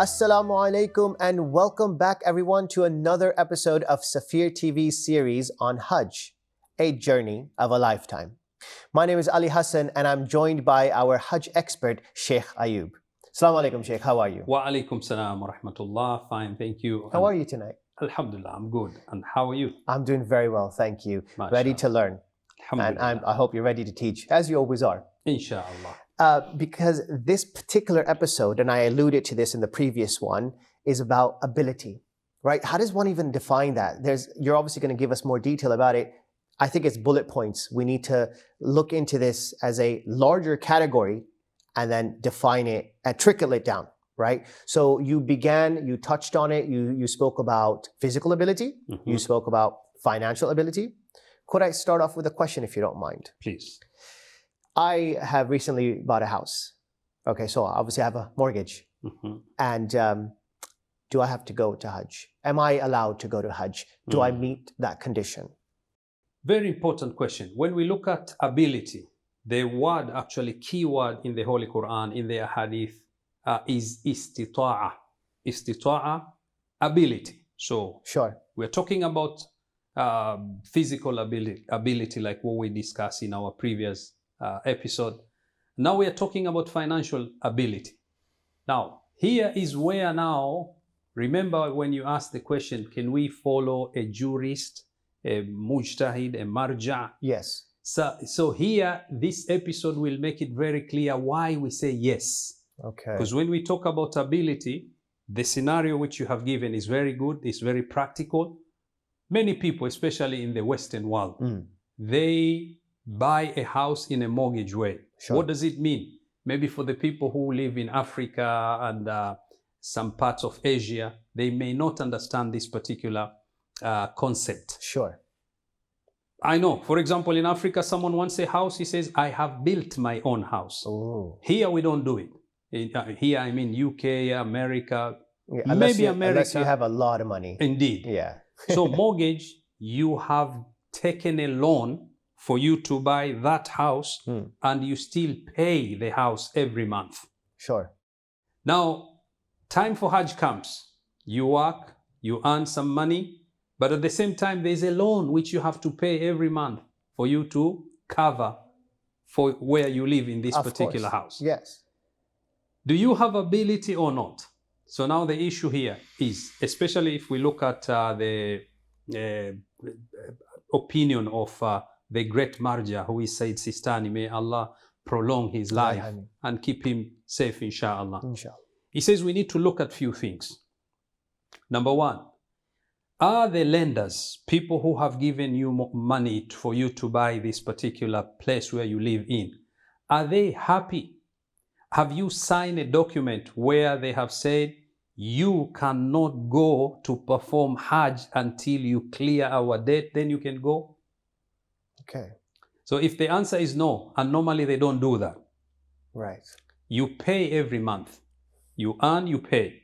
Assalamu alaikum and welcome back everyone to another episode of Safir TV's series on Hajj, a journey of a lifetime. My name is Ali Hassan and I'm joined by our Hajj expert, Sheikh Ayoub. Assalamu alaikum, Sheikh. How are you? Wa alaikum salam wa rahmatullah. Fine, thank you. How are you tonight? Alhamdulillah, I'm good. And how are you? I'm doing very well, thank you. Mashallah. Ready to learn. And I hope you're ready to teach, as you always are. Inshallah. Because this particular episode, and I alluded to this in the previous one, is about ability, right? How does one even define that? You're obviously going to give us more detail about it. I think it's bullet points. We need to look into this as a larger category and then define it and trickle it down, right? So you touched on it. You spoke about physical ability. You spoke about financial ability. Could I start off with a question if you don't mind? Please. I have recently bought a house. Okay, so obviously I have a mortgage. And do I have to go to Hajj? Am I allowed to go to Hajj? Do I meet that condition? Very important question. When we look at ability, the word, actually key word in the Holy Quran, in the Hadith, is istita'a. Istita'a, ability. So sure, we're talking about physical ability like what we discussed in our previous episode. Now we are talking about financial ability. Now, here is where now, remember when you asked the question, can we follow a jurist, a mujtahid, a marja? Yes. So here, this episode will make it very clear why we say yes. Okay. Because when we talk about ability, the scenario which you have given is very good, it's very practical. Many people, especially in the Western world, they buy a house in a mortgage way. Sure. What does it mean? Maybe for the people who live in Africa and some parts of Asia, they may not understand this particular concept. Sure. I know, for example, in Africa, someone wants a house, he says, I have built my own house. Ooh. Here, we don't do it. Here, I mean, UK, America, yeah, maybe America. Unless you have a lot of money. Indeed. Yeah. So mortgage, you have taken a loan for you to buy that house and you still pay the house every month. Sure. Now, time for Hajj comes. You work, you earn some money, but at the same time, there's a loan which you have to pay every month for you to cover for where you live in this particular house. Yes. Do you have ability or not? So now the issue here is, especially if we look at the opinion of the great Marja, who is Sayyid Sistani, may Allah prolong his life and keep him safe, inshallah. Inshallah. He says we need to look at few things. Number one, are the lenders, people who have given you money for you to buy this particular place where you live in, are they happy? Have you signed a document where they have said, you cannot go to perform Hajj until you clear our debt, then you can go? Okay. So if the answer is no, and normally they don't do that. Right. You pay every month. You earn, you pay.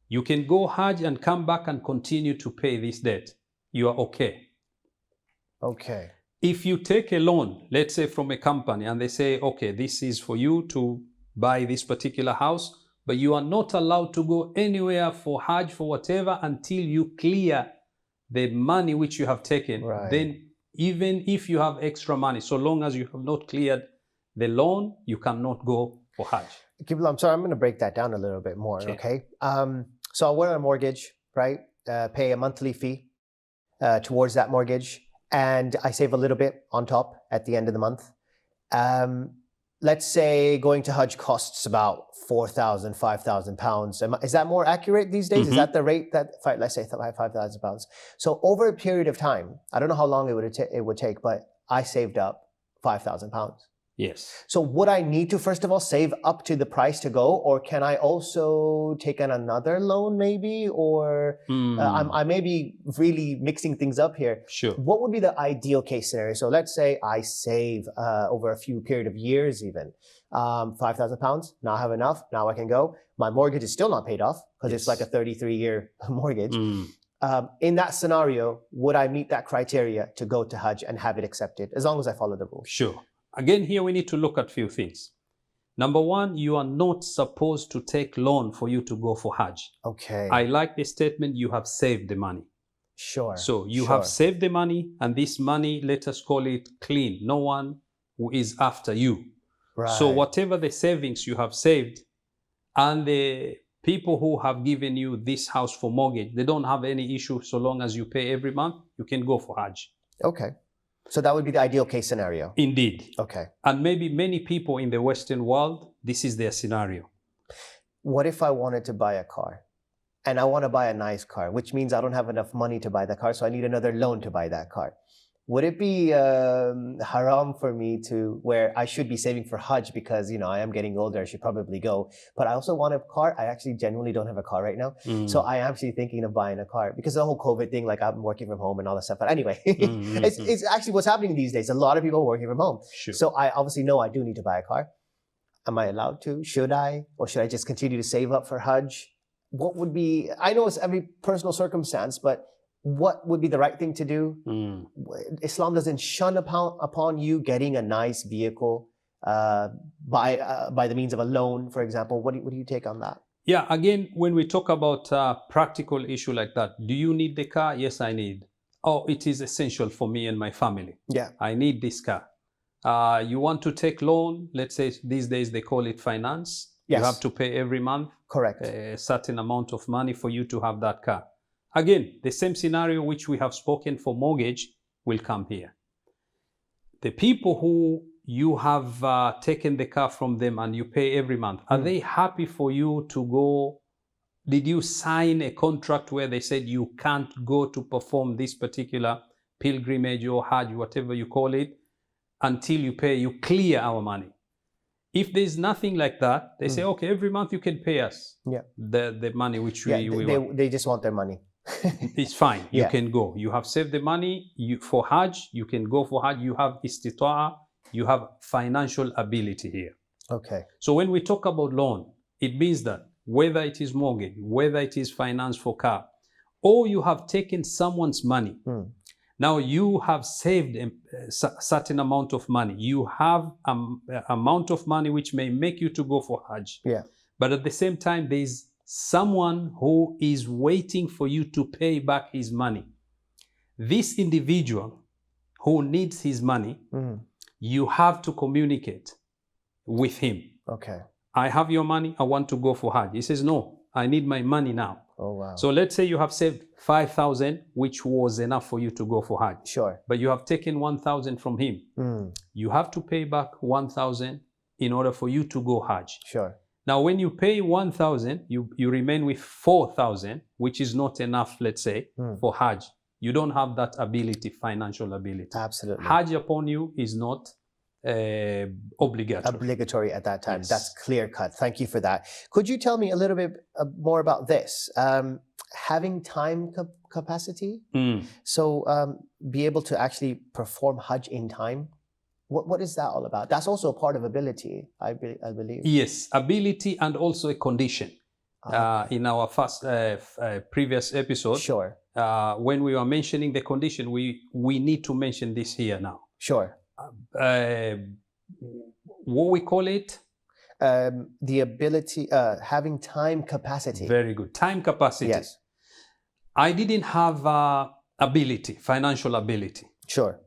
You can go Hajj and come back and continue to pay this debt. You are okay. Okay. If you take a loan, let's say from a company, and they say, okay, this is for you to buy this particular house, but you are not allowed to go anywhere for Hajj, for whatever, until you clear the money which you have taken. Right. Then even if you have extra money, so long as you have not cleared the loan, you cannot go for Hajj. Qibla, I'm sorry, I'm going to break that down a little bit more, okay? So I want a mortgage, right? Pay a monthly fee towards that mortgage, and I save a little bit on top at the end of the month. Let's say going to Hajj costs about 4,000, 5,000 pounds. Is that more accurate these days? Is that the rate that, let's say 5,000 pounds. So over a period of time, I don't know how long it would take, but I saved up 5,000 pounds. Yes. So would I need to, first of all, save up to the price to go, or can I also take on another loan maybe? Or I may be really mixing things up here. Sure. What would be the ideal case scenario? So let's say I save over a few period of years even, 5,000 pounds, now I have enough, now I can go. My mortgage is still not paid off because it's like a 33-year mortgage. In that scenario, would I meet that criteria to go to Hajj and have it accepted, as long as I follow the rules? Sure. Again, here we need to look at few things. Number one, you are not supposed to take loan for you to go for Hajj. Okay. I like the statement, you have saved the money. Sure. So you have saved the money, and this money, let us call it clean. No one who is after you. Right. So whatever the savings you have saved, and the people who have given you this house for mortgage, they don't have any issue so long as you pay every month, you can go for Hajj. Okay. So that would be the ideal case scenario. Indeed. Okay. And maybe many people in the Western world, this is their scenario. What if I wanted to buy a car? And I want to buy a nice car, which means I don't have enough money to buy the car, so I need another loan to buy that car. Would it be haram for me to, where I should be saving for Hajj because, I am getting older, I should probably go, but I also want a car. I actually genuinely don't have a car right now. So I am actually thinking of buying a car because of the whole COVID thing, like I'm working from home and all that stuff. But anyway, it's actually what's happening these days. A lot of people are working from home. Sure. So I obviously know I do need to buy a car. Am I allowed to? Should I? Or should I just continue to save up for Hajj? What would be, I know it's every personal circumstance, but what would be the right thing to do? Islam doesn't shun upon you getting a nice vehicle by the means of a loan, for example. What do you take on that? Yeah, again, when we talk about a practical issue like that, do you need the car? Yes, I need. Oh, it is essential for me and my family. Yeah. I need this car. You want to take loan, let's say these days they call it finance. Yes. You have to pay every month. Correct. A certain amount of money for you to have that car. Again, the same scenario which we have spoken for mortgage will come here. The people who you have taken the car from them and you pay every month, are they happy for you to go? Did you sign a contract where they said you can't go to perform this particular pilgrimage or Hajj, whatever you call it, until you pay, you clear our money? If there's nothing like that, they say, okay, every month you can pay us the money which we want. They just want their money. It's fine. You can go. You have saved the money for Hajj. You can go for Hajj. You have istita'a. You have financial ability here. Okay. So when we talk about loan, it means that whether it is mortgage, whether it is finance for car, or you have taken someone's money. Now you have saved a certain amount of money. You have an amount of money which may make you to go for Hajj. Yeah. But at the same time, there is someone who is waiting for you to pay back his money. This individual who needs his money, you have to communicate with him. Okay. I have your money. I want to go for Hajj. He says, no, I need my money now. Oh, wow. So let's say you have saved 5,000, which was enough for you to go for Hajj. Sure. But you have taken 1,000 from him. You have to pay back 1,000 in order for you to go Hajj. Sure. Now, when you pay 1,000, you remain with 4,000, which is not enough, let's say, for Hajj. You don't have that ability, financial ability. Absolutely. Hajj upon you is not obligatory. Obligatory at that time. Yes. That's clear cut. Thank you for that. Could you tell me a little bit more about this? Having time capacity. So be able to actually perform Hajj in time. What is that all about? That's also a part of ability, I believe. Yes, ability and also a condition. In our first previous episode, sure. When we were mentioning the condition, we need to mention this here now. Sure. What we call it? The ability, having time capacity. Very good. Time capacity. Yes. I didn't have ability, financial ability. Sure.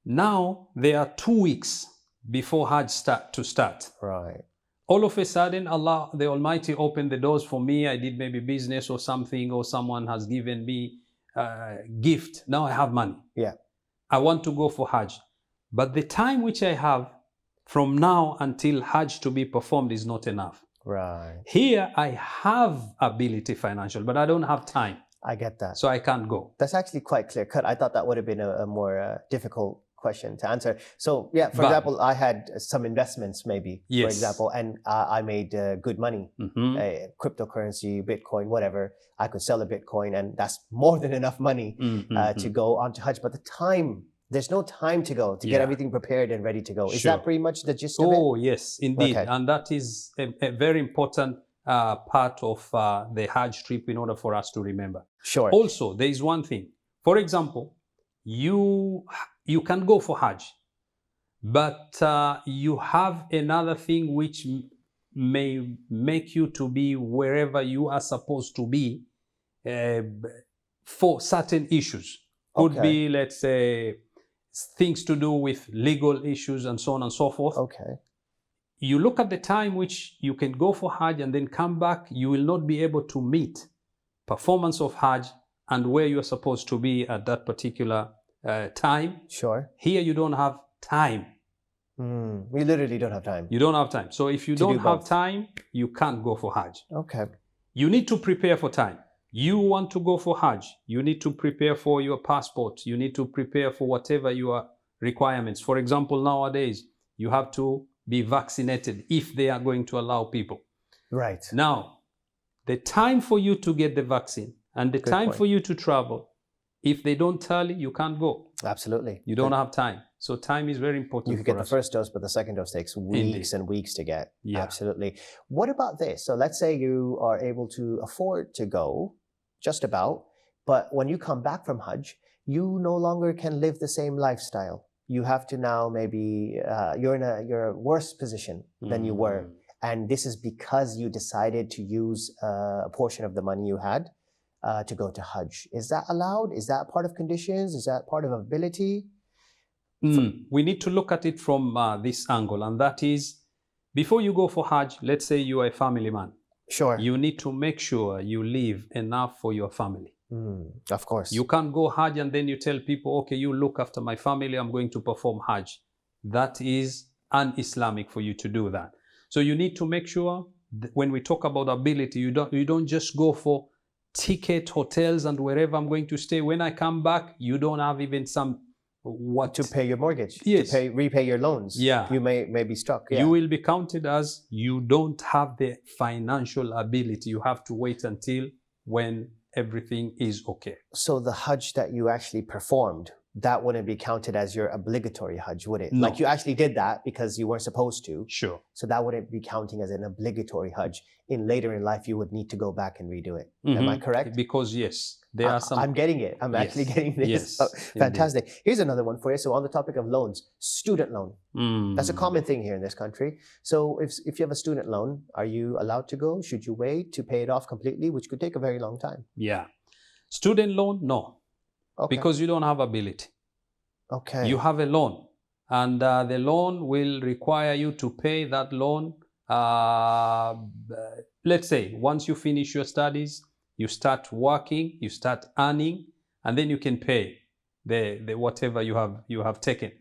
Now there are 2 weeks before Hajj start. Right. All of a sudden, Allah, the Almighty, opened the doors for me. I did maybe business or something, or someone has given me a gift. Now I have money. Yeah. I want to go for Hajj. But the time which I have from now until Hajj to be performed is not enough. Right. Here I have ability financial, but I don't have time. I get that. So I can't go. That's actually quite clear cut. I thought that would have been a more difficult question to answer. So yeah, for example, I had some investments maybe, for example, and I made good money, cryptocurrency, Bitcoin, whatever. I could sell a Bitcoin and that's more than enough money to go on to Hajj. But the time, there's no time to go to get everything prepared and ready to go. Is that pretty much the gist of it? Oh, yes, indeed. Okay. And that is a very important part of the Hajj trip in order for us to remember. Sure. Also, there is one thing. For example, you can go for Hajj, But you have another thing which may make you to be wherever you are supposed to be for certain issues. Could be, let's say, things to do with legal issues and so on and so forth. Okay. You look at the time which you can go for Hajj and then come back, you will not be able to meet performance of Hajj and where you are supposed to be at that particular time. Sure. Here you don't have time. We literally don't have time. You don't have time. So if you don't have time, you can't go for Hajj. Okay. You need to prepare for time. You want to go for Hajj, you need to prepare for your passport. You need to prepare for whatever your requirements. For example, nowadays, you have to be vaccinated if they are going to allow people. Right. Now, the time for you to get the vaccine and the time for you to travel, if they don't tell you, you can't go. Absolutely. You don't have time. So time is very important. You could get the first dose, but the second dose takes weeks and weeks to get. Yeah. Absolutely. What about this? So let's say you are able to afford to go, just about, but when you come back from Hajj, you no longer can live the same lifestyle. You have to now maybe, you're in a worse position than you were. And this is because you decided to use a portion of the money you had to go to Hajj. Is that allowed? Is that part of conditions? Is that part of ability? We need to look at it from this angle, and that is, before you go for Hajj, let's say you are a family man. Sure. You need to make sure you leave enough for your family. Of course. You can't go Hajj and then you tell people, okay, you look after my family, I'm going to perform Hajj. That is un-Islamic for you to do that. So you need to make sure when we talk about ability, you don't just go for ticket, hotels, and wherever I'm going to stay. When I come back, you don't have even to pay your mortgage, yes, to repay your loans. Yeah, you may be stuck. Yeah. You will be counted as you don't have the financial ability. You have to wait until when everything is okay. So the Hajj that you actually performed, that wouldn't be counted as your obligatory Hajj, would it? No. Like you actually did that because you weren't supposed to. Sure. So that wouldn't be counting as an obligatory Hajj. Later in life, you would need to go back and redo it. Am I correct? Because yes, there are some. I'm getting it. I'm actually getting this. Yes, oh, fantastic. Here's another one for you. So on the topic of loans, student loan. That's a common thing here in this country. So if you have a student loan, are you allowed to go? Should you wait to pay it off completely, which could take a very long time? Yeah. Student loan, no. Okay. Because you don't have ability. Okay. You have a loan, and the loan will require you to pay that loan. Let's say once you finish your studies, you start working, you start earning, and then you can pay the whatever you have taken.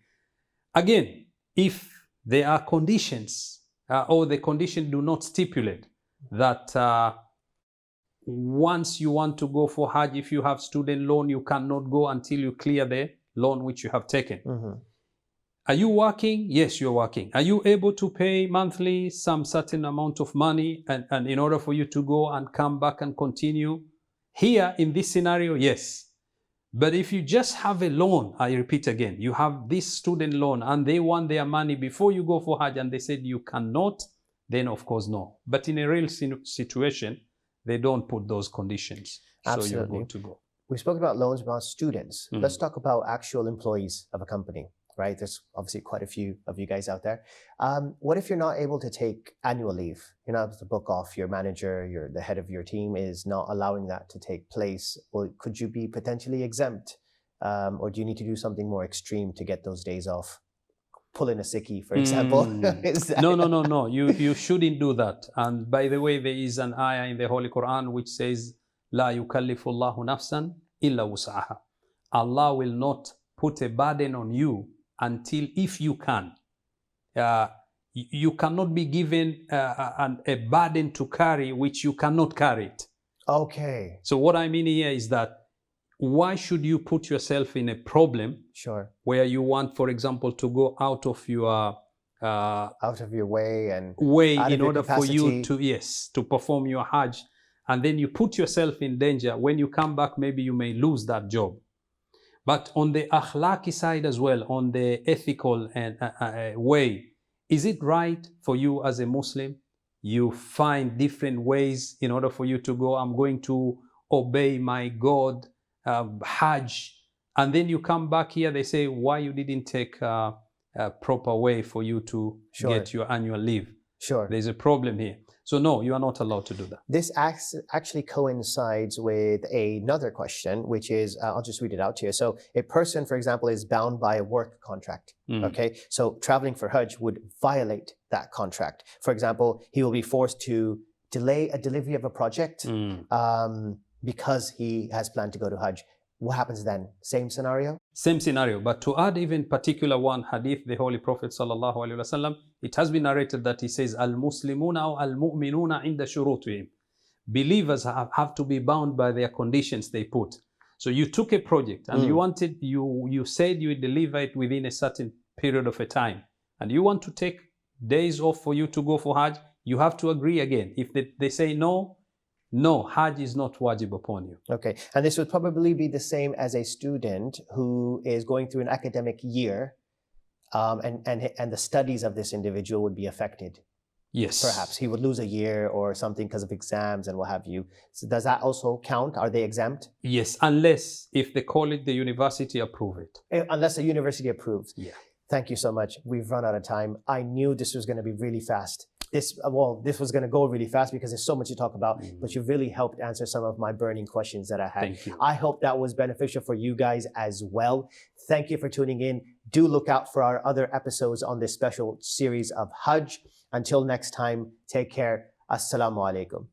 Again, if there are conditions or the condition do not stipulate that once you want to go for Hajj, if you have student loan, you cannot go until you clear the loan which you have taken. Are you working? Yes, you're working. Are you able to pay monthly some certain amount of money and in order for you to go and come back and continue? Here in this scenario, yes. But if you just have a loan, I repeat again, you have this student loan and they want their money before you go for Hajj and they said you cannot, then of course no. But in a real situation, they don't put those conditions. Absolutely. So you're good to go. We spoke about loans about students. Let's talk about actual employees of a company, right? There's obviously quite a few of you guys out there. What if you're not able to take annual leave? You're not able to book off, your manager, the head of your team is not allowing that to take place. Well, could you be potentially exempt? Or do you need to do something more extreme to get those days off? Pull in a sickie, for example. No. You shouldn't do that. And by the way, there is an ayah in the Holy Quran which says, La yukallifu Allahu nafsan illa wus'aha. Allah will not put a burden on you until if you can. You cannot be given a burden to carry which you cannot carry it. Okay. So what I mean here is that why should you put yourself in a problem where you want, for example, to go out of your way and in order for you to perform your Hajj, and then you put yourself in danger. When you come back, maybe you may lose that job. But on the akhlaqi side as well, on the ethical way, is it right for you as a Muslim? You find different ways in order for you to go, I'm going to obey my God, Hajj, and then you come back here, they say, why you didn't take proper way for you to get your annual leave. Sure. There's a problem here. So no, you are not allowed to do that. This actually coincides with another question, which is, I'll just read it out to you. So a person, for example, is bound by a work contract. Okay. So traveling for Hajj would violate that contract. For example, he will be forced to delay a delivery of a project because he has planned to go to Hajj. What happens then? Same scenario? Same scenario. But to add even particular one hadith, the Holy Prophet sallallahu alaihi wasallam, it has been narrated that he says, Al-Muslimuna or Al-Mu'minuna inda shurutihim. Believers have to be bound by their conditions they put. So you took a project and you said you would deliver it within a certain period of a time. And you want to take days off for you to go for Hajj, you have to agree again. If they say no, Hajj is not wajib upon you. Okay, and this would probably be the same as a student who is going through an academic year, and the studies of this individual would be affected. Yes. Perhaps he would lose a year or something because of exams and what have you. So does that also count? Are they exempt? Yes, unless if the college, the university approve it. Unless the university approves. Yeah. Thank you so much. We've run out of time. I knew this was going to be really fast. This was going to go really fast because there's so much to talk about, but you've really helped answer some of my burning questions that I had. Thank you. I hope that was beneficial for you guys as well. Thank you for tuning in. Do look out for our other episodes on this special series of Hajj. Until next time, take care. Assalamu alaikum.